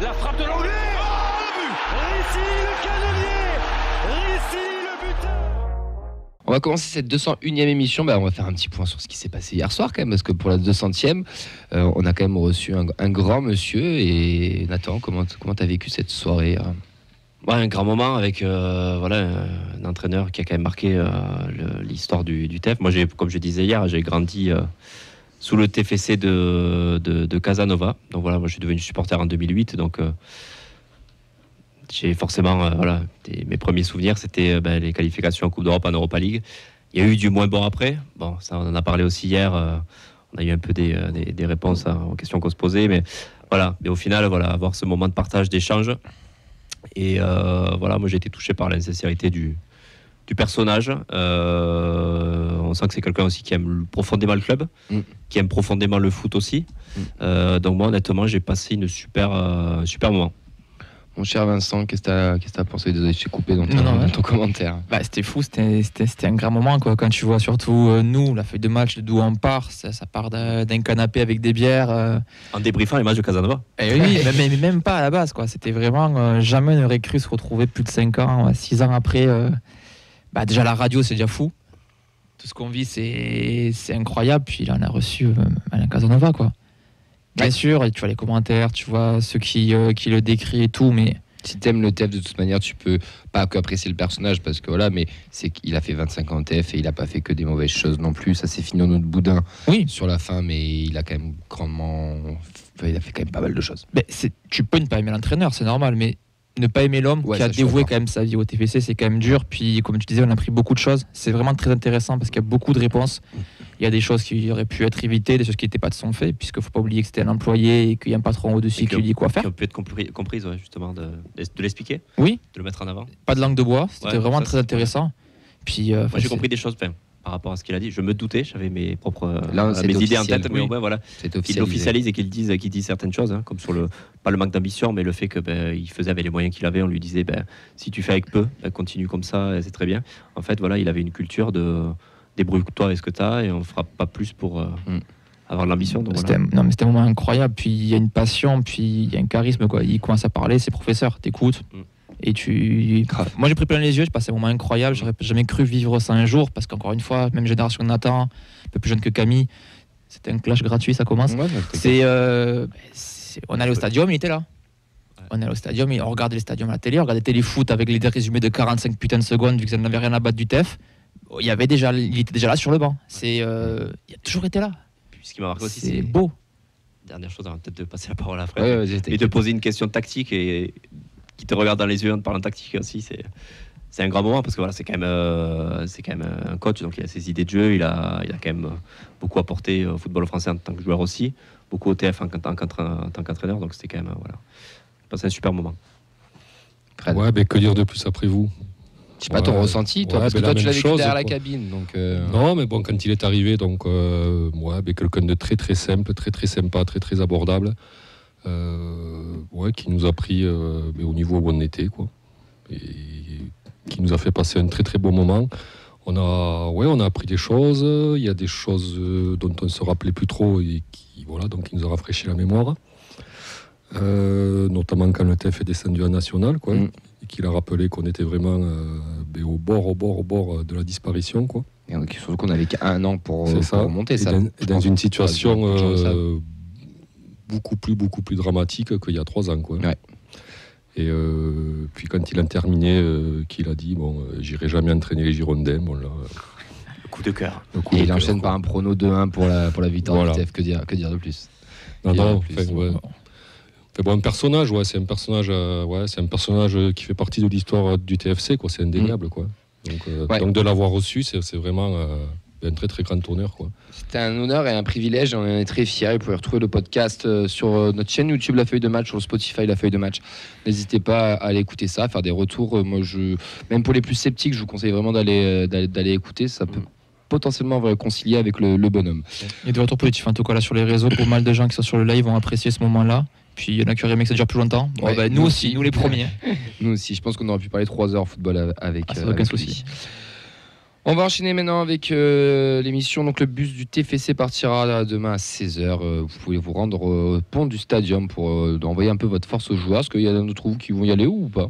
La frappe de l'anglais. Oh, le but. Rissi, le canonnier. Rissi, le buteur. On va commencer cette 201e émission. On va faire un petit point sur ce qui s'est passé hier soir quand même, parce que pour la 200e, on a quand même reçu un grand monsieur. Et Nathan, comment t'as vécu cette soirée Un grand moment avec un entraîneur qui a quand même marqué l'histoire du TEF. Moi, comme je disais hier, j'ai grandi sous le TFC de Casanova. Donc voilà, moi je suis devenu supporter en 2008. Donc j'ai forcément, mes premiers souvenirs, c'était les qualifications en Coupe d'Europe, en Europa League. Il y a eu du moins bon après. Bon, ça on en a parlé aussi hier. On a eu un peu des réponses aux questions qu'on se posait. Mais voilà, et au final, avoir ce moment de partage, d'échange. Et moi j'ai été touché par l'insincérité du personnage. On sent que c'est quelqu'un aussi qui aime profondément le club, qui aime profondément le foot aussi. Donc moi honnêtement j'ai passé un super moment. Mon cher Vincent, qu'est-ce que t'as pensé? Désolé, je t'ai coupé dans ton commentaire. C'était fou, c'était un grand moment quoi. Quand tu vois surtout nous, la feuille de match, d'où on part, ça part d'un canapé avec des bières. En débriefant les matchs de Casanova. Et oui, mais même pas à la base quoi. C'était vraiment jamais n'aurait cru se retrouver plus de 5 ans, 6 ans après. Déjà la radio c'est déjà fou. Tout ce qu'on vit c'est incroyable. Puis là on a reçu Alain Casanova quoi. Bien sûr, tu vois les commentaires, tu vois ceux qui le décrivent et tout, mais si t'aimes le TEF de toute manière, tu peux pas qu'apprécier le personnage parce que mais c'est qu'il a fait 25 ans en TEF et il a pas fait que des mauvaises choses non plus. Ça s'est fini en notre boudin sur la fin, mais il a quand même il a fait quand même pas mal de choses. Tu peux ne pas aimer l'entraîneur, c'est normal, mais ne pas aimer l'homme qui a dévoué quand même sa vie au TFC, c'est quand même dur. Puis comme tu disais, on a appris beaucoup de choses. C'est vraiment très intéressant parce qu'il y a beaucoup de réponses. Il y a des choses qui auraient pu être évitées, des choses qui n'étaient pas de son fait, puisqu'il ne faut pas oublier que c'était un employé et qu'il y a un patron au-dessus qui lui dit quoi faire. Qui ont pu être comprises, justement, de l'expliquer, oui, de le mettre en avant. Pas de langue de bois, c'était vraiment très intéressant. Puis, moi j'ai compris des choses par rapport à ce qu'il a dit. Je me doutais, j'avais mes propres mes idées en tête, mais qu'il l'officialise et qu'il dise certaines choses, comme sur pas le manque d'ambition, mais le fait qu'il faisait avec les moyens qu'il avait. On lui disait si tu fais avec peu, continue comme ça, c'est très bien. En fait, il avait une culture de débrouille-toi avec ce que tu as et on ne fera pas plus pour avoir de l'ambition. Donc, c'était un moment incroyable. Puis il y a une passion, puis il y a un charisme. Il commence à parler, c'est professeur, t'écoutes. Et moi j'ai pris plein les yeux, j'ai passé un moment incroyable. J'aurais jamais cru vivre ça un jour parce qu'encore une fois, même génération de Nathan, un peu plus jeune que Camille, c'était un clash gratuit, ça commence. On allait au stadium, il était là. On allait au stadium, on regardait les stadiums à la télé, on regardait téléfoot avec les résumés de 45 putains de secondes vu que ça n'avait rien à battre du TEF. Il était déjà là sur le banc. Il a toujours été là. Ce qui m'a marqué aussi, c'est beau. Dernière chose, avant peut-être de passer la parole à Fred, et de poser une question tactique et qui te regarde dans les yeux en te parlant tactique aussi, c'est un grand moment parce que c'est quand même un coach, donc il a ses idées de jeu, il a quand même beaucoup apporté au football français en tant que joueur aussi, beaucoup au TF en tant qu'entraîneur, donc c'était quand même passé un super moment. Fred. Que dire de plus après vous? Je sais pas ton ressenti, toi, parce que toi tu l'as vécu derrière la cabine. Donc Non, mais bon, quand il est arrivé, donc quelqu'un de très très simple, très très sympa, très très abordable, qui nous a pris au niveau où on était, quoi, et qui nous a fait passer un très très bon moment. On a appris des choses. Il y a des choses dont on ne se rappelait plus trop et qui nous a rafraîchi la mémoire. Notamment quand le TEF est descendu en national, quoi. Et qu'il a rappelé qu'on était vraiment au bord de la disparition, quoi. Et donc, surtout qu'on avait qu'un an pour remonter ça. Et dans une situation beaucoup plus dramatique qu'il y a 3 ans, quoi. Ouais. Et puis quand il a terminé, qu'il a dit j'irai jamais entraîner les Girondins, le coup de cœur. Et il enchaîne par un prono 2-1 pour la victoire du TEF. Que dire de plus? Un personnage, c'est un personnage qui fait partie de l'histoire du TFC, quoi. C'est indéniable, quoi. Donc de l'avoir reçu, c'est vraiment un très très grand honneur, quoi. C'était un honneur et un privilège, et on en est très fiers. Vous pouvez retrouver le podcast sur notre chaîne YouTube La Feuille de Match, sur Spotify La Feuille de Match. N'hésitez pas à aller écouter ça, à faire des retours. Même pour les plus sceptiques, je vous conseille vraiment d'aller écouter. Ça peut potentiellement réconcilier avec le bonhomme. Il y a des retours positifs en tout cas là sur les réseaux. Pas mal de gens qui sont sur le live vont apprécier ce moment-là. Puis il y en a qui auraient aimé que ça dure plus longtemps. Nous aussi, nous les premiers. Nous aussi, je pense qu'on aurait pu parler 3 heures football avec. Sans aucun souci. On va enchaîner maintenant avec l'émission. Donc le bus du TFC partira demain à 16h. Vous pouvez vous rendre au pont du stadium pour envoyer un peu votre force aux joueurs. Est-ce qu'il y a d'autres vous qui vont y aller ou pas?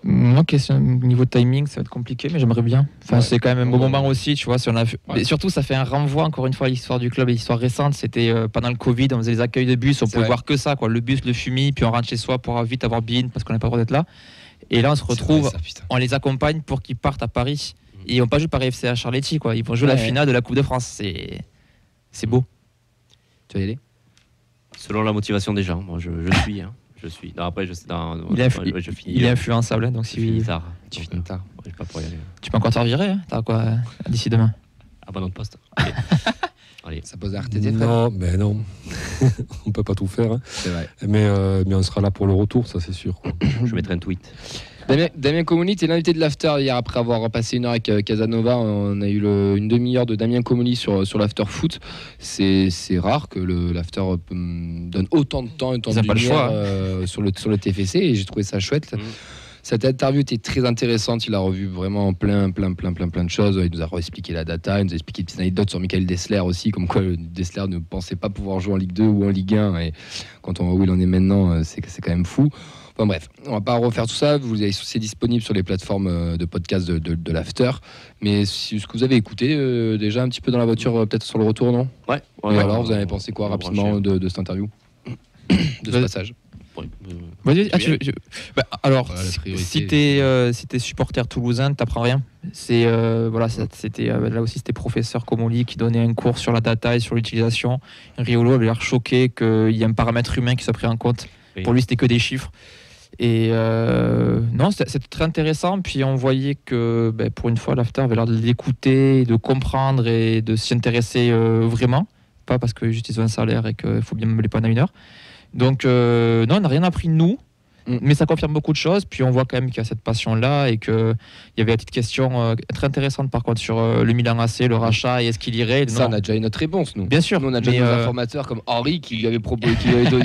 Non, question niveau timing, ça va être compliqué, mais j'aimerais bien. Enfin, Ouais. c'est quand même un beau moment aussi, tu vois. Si on a... Ouais. Et surtout, ça fait un renvoi encore une fois à l'histoire du club et l'histoire récente. C'était pendant le Covid, on faisait les accueils de bus, on C'est pouvait vrai. voir que ça, quoi. Le bus, le fumier, puis on rentre chez soi pour vite avoir bin parce qu'on n'a pas le droit d'être là. Et là, on se retrouve, C'est vrai, ça, putain. on les accompagne pour qu'ils partent à Paris. Et ils vont pas jouer Paris FC à Charletti, quoi. Ils vont jouer la Ouais. finale de la Coupe de France. C'est beau. Tu vas y aller? Selon la motivation des gens, moi je suis. Hein. Je suis. Non, après, je sais. Je finis. Il est influençable, hein, donc Je finis si tard. Tu Donc, finis tard. je vais pas pour y aller. tu peux encore te faire virer, hein. T'as quoi d'ici demain? Abandon de poste. Allez. Allez. Ça pose à RTT, frère. Non, mais non. On peut pas tout faire. Hein. C'est vrai. Mais on sera là pour le retour, ça c'est sûr. Quoi. Je mettrai un tweet. Damien Comoli, tu es l'invité de l'after hier après avoir passé une heure avec Casanova. On a eu une demi-heure de Damien Comoli sur l'after foot. C'est rare que l'after donne autant de temps et autant Ils de ont pas le lumière choix, sur le TFC et j'ai trouvé ça chouette. Cette interview était très intéressante. Il a revu vraiment plein de choses. Il nous a expliqué la data, il nous a expliqué des petites anecdotes sur Michael Dessler aussi, comme quoi Dessler ne pensait pas pouvoir jouer en Ligue 2 ou en Ligue 1. Et quand on voit où il en est maintenant, c'est quand même fou. Enfin bref, on va pas refaire tout ça. C'est disponible sur les plateformes de podcast de l'After. Mais ce que vous avez écouté déjà un petit peu dans la voiture, peut-être sur le retour, non? Ouais. Et alors, vous avez pensé quoi on va rapidement brancher. de cette interview, de ce passage? Ouais, Vas-y, Tu alors, Voilà, la priorité. si t'es supporter toulousain, t'apprends rien. C'est voilà, c'était là aussi c'était professeur Comoli qui donnait un cours sur la data et sur l'utilisation. Riolo avait l'air choqué qu'il y ait un paramètre humain qui soit pris en compte. Oui. Pour lui, c'était que des chiffres. Et non, c'était très intéressant. Puis on voyait que pour une fois, l'after avait l'air de l'écouter, de comprendre et de s'y intéresser vraiment. Pas parce que juste ils ont un salaire et qu'il faut bien meubler pas à une heure. Donc non, on n'a rien appris de nous, mais ça confirme beaucoup de choses. Puis on voit quand même qu'il y a cette passion-là et qu'il y avait la petite question très intéressante par contre sur le Milan AC, le rachat et est-ce qu'il irait. Ça, Non. on a déjà eu notre réponse, nous. Bien sûr, Nous, on a déjà mais, nos informateurs comme Henri qui lui avait proposé,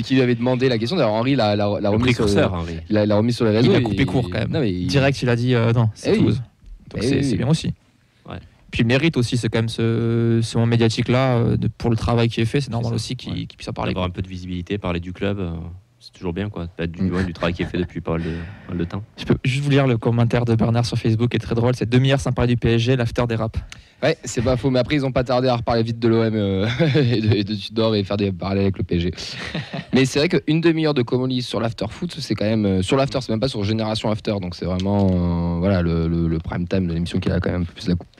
qui lui avait demandé la question. D'ailleurs, Henri l'a Le remis sur, précurseur, Henri. l'a remis sur les réseaux. il a et- coupé court quand même. Non, mais Direct, il a dit non, c'est Eh oui. Toulouse. Donc Eh c'est oui. bien aussi. Ouais. Puis le mérite aussi, c'est quand même ce monde médiatique-là pour le travail qui est fait. C'est normal ça, aussi qu'il ouais. puisse en parler. Avoir quoi. un peu de visibilité, parler du club, c'est toujours bien, quoi. Du travail qui est fait depuis pas mal de temps. Je peux juste vous lire le commentaire de Bernard sur Facebook qui est très drôle. C'est demi-heure sans parler du PSG, l'after des raps. Ouais, c'est pas faux. Mais après, ils ont pas tardé à reparler vite de l'OM et de Tudor et faire des parallèles avec le PSG. Mais c'est vrai qu'une demi-heure de Comoli sur l'after foot, c'est quand même sur l'after, c'est même pas sur Génération After. Donc c'est vraiment voilà le prime time de l'émission qui est quand même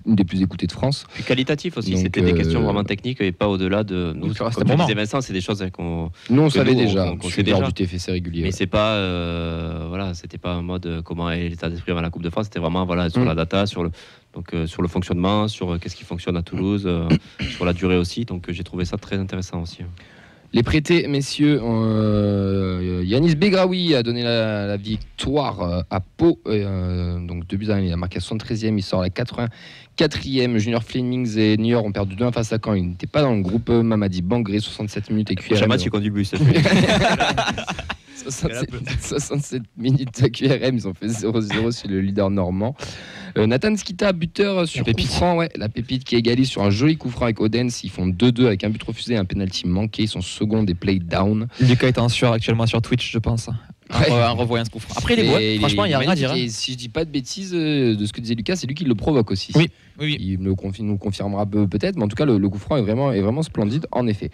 une des plus écoutées de France. Puis qualitatif aussi, Donc, c'était des questions vraiment techniques et pas au-delà de. Nous, Oui, ça reste comme un tu moment. disais Vincent, c'est des choses qu'on. Nous, on Que savait nous, déjà. on Je suis sait lors déjà. du TFC régulier. Mais ouais. c'est pas, voilà, c'était pas un mode comment est l'état d'esprit avant la Coupe de France. C'était vraiment voilà sur la data, sur le fonctionnement, sur qu'est-ce qui fonctionne à Toulouse, sur la durée aussi. Donc j'ai trouvé ça très intéressant aussi. Les prêtés, messieurs, Yanis Begraoui a donné la victoire à Pau. Donc 2-1, il a marqué à 73e, il sort à la 84e. Junior Flemings et New York ont perdu 2-1 face à Caen. Il n'était pas dans le groupe. Mamadi Bangré, 67 minutes et QRM. Chamat, tu conduis le bus. 67 minutes à QRM, ils ont fait 0-0 sur le leader normand. Nathan Skita, buteur sur coup franc, ouais, la pépite qui égalise sur un joli coup franc avec Odense. Ils font 2-2 avec un but refusé et un penalty manqué. Ils sont second des play down. Lucas est en sueur actuellement sur Twitch, je pense. En revoyant ce coup franc. Après, il est beau. Franchement, il n'y a rien à dire. Et si je dis pas de bêtises de ce que disait Lucas, c'est lui qui le provoque aussi. Oui, oui. Il nous le confirmera peut-être, mais en tout cas, le coup franc est vraiment splendide, en effet.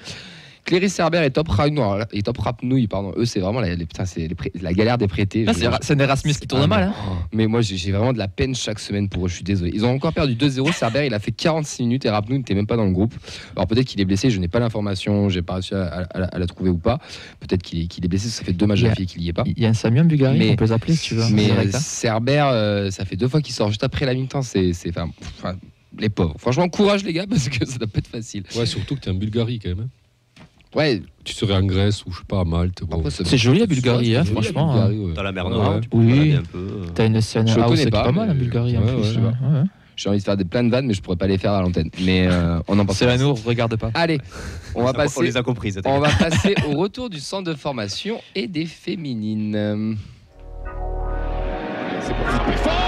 Cléris Herbert et Top Rapnouille, pardon. Eux, c'est vraiment la galère des prêtés. C'est un Erasmus qui tourne mal. Hein. Mais moi, j'ai vraiment de la peine chaque semaine pour eux. Je suis désolé. Ils ont encore perdu 2-0. Herbert, il a fait 46 minutes et Rapnouille n'était même pas dans le groupe. Alors peut-être qu'il est blessé. Je n'ai pas l'information. J'ai pas réussi à la trouver ou pas. Peut-être qu'il est blessé. Ça fait 2 matchs d'affilée qu'il y est pas. Il y a un Samian Bulgarie, Mais- on peut l'appeler si tu veux. Mais Direct, hein. Herbert, ça fait 2 fois qu'il sort juste après la mi-temps. Enfin, les pauvres. Franchement, courage les gars, parce que ça doit pas être facile. Ouais, surtout que tu es en Bulgarie quand même. hein. Ouais. Tu serais en Grèce ou je sais pas à Malte. Bon. Après, C'est joli la Bulgarie, hein, franchement. Dans la mer Ouais, Noire, ouais. tu peux Oui. te balader un peu. T'as une scène Je house connais qui est pas, pas mal en mais- Bulgarie en ouais, plus. ouais. Ouais. J'ai envie de faire plein de vannes, mais je pourrais pas les faire à l'antenne. Mais on en pense. C'est la nous, regarde pas. Allez, on va On passer. les a comprises. On va passer au retour du centre de formation et des féminines. C'est pour frapper fort.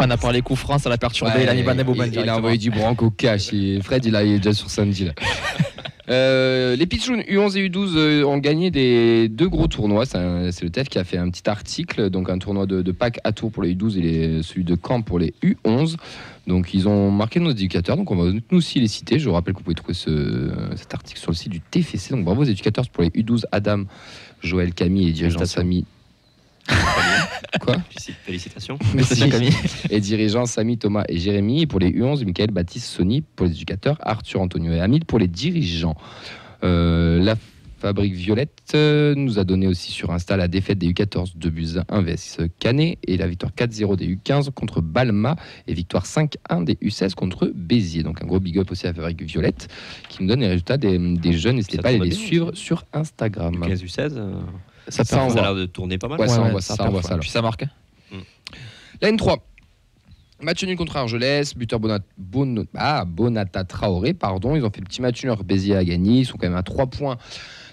On a parlé coup franc, ça l'a perturbé. Ouais, il a mis Van Boben. il a envoyé du branco cash. Et Fred, il est déjà sur samedi. Là. Les Pitchouns U11 et U12 ont gagné des 2 gros tournois. C'est le TEF qui a fait un petit article. Donc un tournoi de Pâques à Tours pour les U12 et celui de Caen pour les U11. Donc ils ont marqué nos éducateurs. Donc on va nous aussi les citer. Je vous rappelle que vous pouvez trouver cet article sur le site du TFC. Donc bravo aux éducateurs pour les U12, Adam, Joël, Camille et dirigeant Samy. Quoi ? Félicitations. Merci Camille. Et dirigeants Samy, Thomas et Jérémy. Et pour les U11, Michael, Baptiste, Sony pour les éducateurs, Arthur, Antonio et Hamid pour les dirigeants. La Fabrique Violette nous a donné aussi sur Insta la défaite des U14 2-1 vs Canet et la victoire 4-0 des U15 contre Balma et victoire 5-1 des U16 contre Béziers. Donc un gros big up aussi à la Fabrique Violette qui nous donne les résultats des jeunes. N'hésitez pas à les suivre sur Instagram. U15, U16 ça a l'air de tourner pas mal. Ouais, ça envoie ça. Puis ça marque. La N3. Match nul contre Argelès, buteur Bonata Traoré, pardon. Ils ont fait le petit match nul, Béziers a gagné. Ils sont quand même à 3 points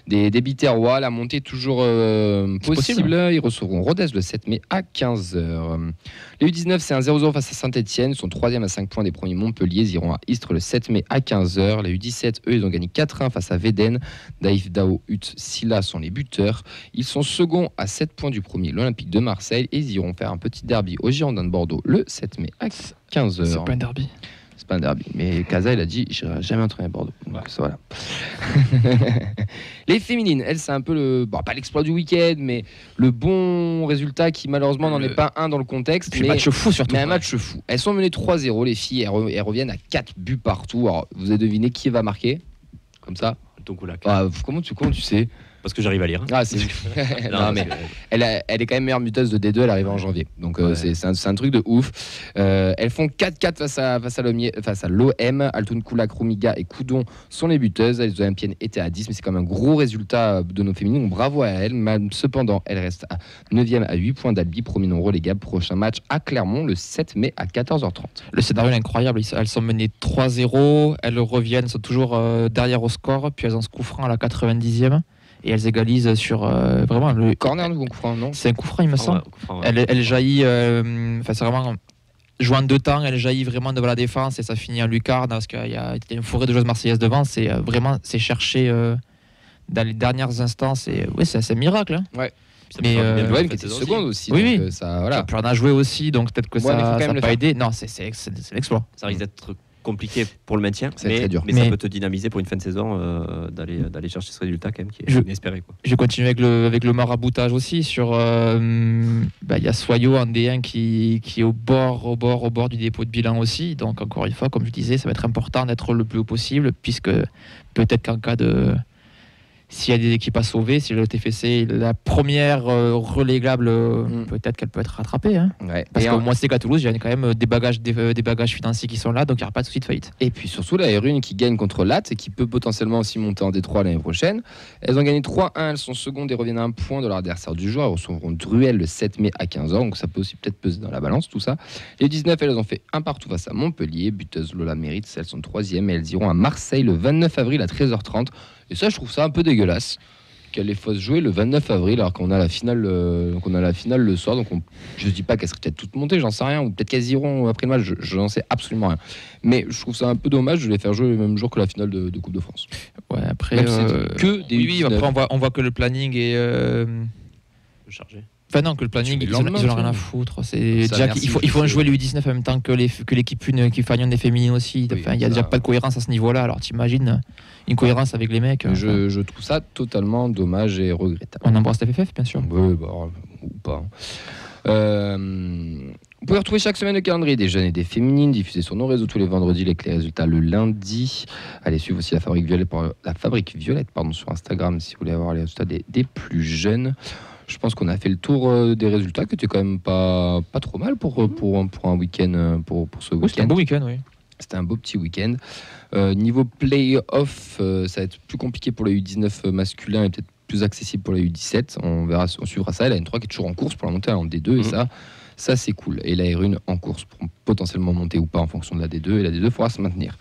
des Biterrois. La montée est toujours possible. Ils recevront Rodez le 7 mai à 15h. Les U19, c'est un 0-0 face à Saint-Etienne. Ils sont 3e à 5 points des premiers Montpellier. Ils iront à Istres le 7 mai à 15h. Les U17, eux, ils ont gagné 4-1 face à Védène. Daïf, Dao, Hut, Silla sont les buteurs. Ils sont seconds à 7 points du premier, l'Olympique de Marseille. Et ils iront faire un petit derby au Girondins de Bordeaux le 7 mai à 15h. C'est pas un derby. C'est pas un derby. Mais Casa, il a dit je n'irai jamais entraîner à Bordeaux. Donc, voilà. Les féminines, elles, c'est un peu pas l'exploit du week-end, mais le bon résultat qui, malheureusement, n'en est pas un dans le contexte. Mais match fou, surtout. Mais un match fou. Elles sont menées 3-0, les filles. Elles reviennent à 4 buts partout. Alors, vous avez deviné qui va marquer ? Comme ça. Comment tu sais ? Parce que j'arrive à lire. Ah, c'est non, mais elle est quand même meilleure buteuse de D2, elle arrive en janvier. Donc c'est un truc de ouf. Elles font 4-4 face à l'OM. Altoun, Koulak, Roumiga et Coudon sont les buteuses. Les Olympiennes étaient à 10, mais c'est quand même un gros résultat de nos féminines. Donc bravo à elles. Cependant, elles restent à 9e à 8 points d'Albi, premier non relégable. Prochain match à Clermont le 7 mai à 14h30. Le scénario est incroyable. Elles sont menées 3-0. Elles reviennent, sont toujours derrière au score. Puis elles ont ce coup franc à la 90e. Et elles égalisent sur vraiment le corner ou coup franc, non ? C'est un coup franc, il me semble. Elle jaillit, c'est vraiment jouant de temps, elle jaillit vraiment devant la défense et ça finit en lucarne parce qu'il y a une forêt de joueuses marseillaises devant. C'est vraiment cherché dans les dernières instances. Et oui, c'est un miracle. Hein. Ouais. Mais l'OM qui était seconde aussi. Oui, donc, ça, voilà. Puis on a joué aussi, donc peut-être que ça n'a pas aidé. Non, c'est l'exploit. Ça risque d'être compliqué pour le maintien, c'est très dur. Mais ça peut te dynamiser pour une fin de saison d'aller chercher ce résultat quand même qui est inespéré. Je continue avec le maraboutage aussi sur il y a Soyo en D1 qui est au bord du dépôt de bilan aussi, donc encore une fois comme je disais ça va être important d'être le plus haut possible puisque peut-être qu'en cas de s'il y a des équipes à sauver, si le TFC la première relégable, peut-être qu'elle peut être rattrapée. Hein. Ouais. Parce qu'au moins c'est qu'à Toulouse, il y a quand même des bagages financiers qui sont là, donc il n'y aura pas de souci de faillite. Et puis surtout, la R1 qui gagne contre Latte et qui peut potentiellement aussi monter en D3 l'année prochaine. Elles ont gagné 3-1, elles sont secondes et reviennent à 1 point de leur adversaire du jour. Elles recevront Druel le 7 mai à 15h, donc ça peut aussi peut-être peser dans la balance tout ça. Les 19, elles ont fait 1 partout face à Montpellier. Buteuse Lola Mérite, elles sont 3e et elles iront à Marseille le 29 avril à 13h30. Et ça, je trouve ça un peu dégueulasse qu'elle les fasse jouer le 29 avril alors qu'on a la finale, le soir. Donc je ne dis pas qu'elles seraient peut-être toutes montées, j'en sais rien, ou peut-être qu'elles iront après le match, je n'en sais absolument rien. Mais je trouve ça un peu dommage de les faire jouer le même jour que la finale de Coupe de France. Ouais, après que des oui, après on voit que le planning est chargé. Enfin non, que le planning, ils n'ont rien à foutre. C'est déjà il faut jouer les U19 en même temps que l'équipe 1 qui Fagnon des féminines aussi. Oui, il n'y a déjà pas de cohérence à ce niveau-là. Alors t'imagines une cohérence avec les mecs. Je trouve ça totalement dommage et regrettable. On embrasse TFF, bien sûr. Oui, ou pas. Vous pouvez retrouver chaque semaine le calendrier des jeunes et des féminines diffusé sur nos réseaux tous les vendredis avec les résultats le lundi. Allez suivre aussi la Fabrique Violette sur Instagram si vous voulez avoir les résultats des plus jeunes. Je pense qu'on a fait le tour des résultats, que tu es quand même pas trop mal pour un week-end, pour ce week-end. C'était un beau week-end, oui. C'était un beau petit week-end. Niveau play-off, ça va être plus compliqué pour les U19 masculins et peut-être plus accessible pour les U17. On suivra ça. La N3 qui est toujours en course pour la montée en D2 et ça c'est cool. Et la R1 en course pour potentiellement monter ou pas en fonction de la D2 et la D2 faudra se maintenir.